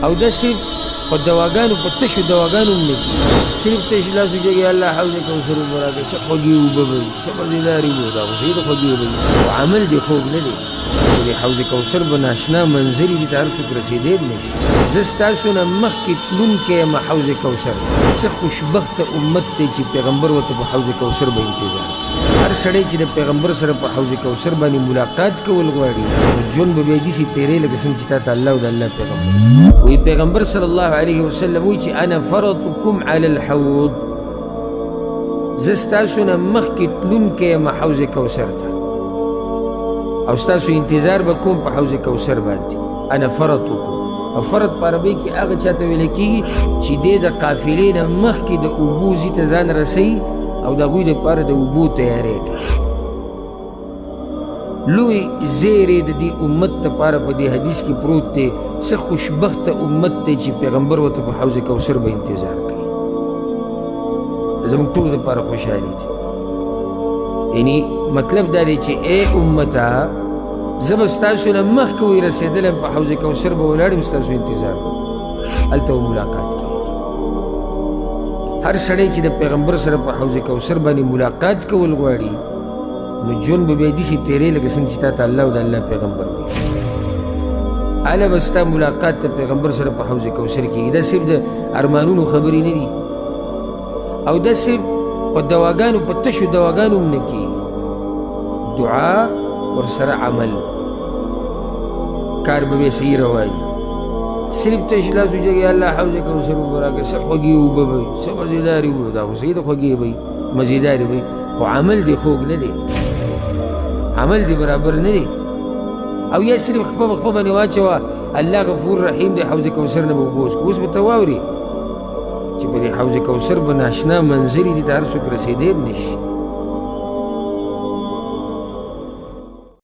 او داسې په دواګانو په تشو دواګانو هم نه کېږي. صرف تش لاس وجېږي الله حوض کوثر اوبه راکړه، څه خوږې اوبه به وي، څه مزېدارې اوبه، دا خو صحیح د خوږې اوبه وي، خو عمل دې خوږ نه دی. د حوض کوثر به ناشنا منظرې دي ته هر څوک رسېدی هم نه شي. زه ستاسو نه مخکې تلونکی یم حوض کوثر. څه خوشبخته امت دی چې پیغمبر ورته په حوض کوثر به انتظار کوي. هر سړی چې د پیغمبر سره په حوض کوثر باندې ملاقات کول غواړي نو ژوند به بیا داسې تېری لکه څنګه چې تا ته الله او د الله پیغمبر وایي. پیغمبر صلی الله علیه وسلم وایي چې انا فرطکم علی الحوض، زه ستاسو نه مخکې تلونکی یم حوض کوثر ته او ستاسو انتظار به کوم په حوض کوثر باندې. انا فرطکم، او فرط په عربۍ کې هغه چاته ویل کېږي چې دی د قافلې نه مخکې د اوبو ځي ته ځان رسوي او د هغوی دپاره د اوبو تیاری کوي. لوی زیری د دې امت دپاره په دې حدیث کې پروت دی. څه خوشبخته امت دی چې پیغمبر ورته په حوض کوثر به انتظار کوي. زموږ ټولو دپاره خوشحالي دی. یعنی مطلب دا دی چې ای امته زه به ستاسو نه مخکې وی رسېدلی یم په حوض کوثر به ولاړ یم ستاسو انتظار کوم، هلته به ملاقات کېږي. هر سړی چې د پیغمبر سره په حوض کوثر باندې ملاقات کول غواړي نو ژوند به بیا داسې تېری لکه څنګه چې تا ته الله او د الله پیغمبر وایي. هله به ستا ملاقات د پیغمبر سره په حوض کوثر کېږي. دا صرف د ارمانونو خبرې نه دي او دا صرف په دواګانو په تشو دواګانو هم نه کېږي. دعا ورسره عمل، کار به بیا صحیح رواني. صرف تش لاس وجېږي الله حوض کوثر اوبه راکړه، څه خوږې اوبه به وي، څه مزېدارې اوبه، دا خو صحیح د خوږې به وي، مزېدارې به وي، خو عمل دې خوږ نه دی، عمل دې برابر نه دی. او یا صرف خپه په خپه باندې واچوه الله غفور رحیم دی حوض کوثر نه به اوبه وڅښو. اوس به ته واورې چې په دې حوض کوثر به ناشنا منظرې دي ته هر څوک رسېدی هم نه شي.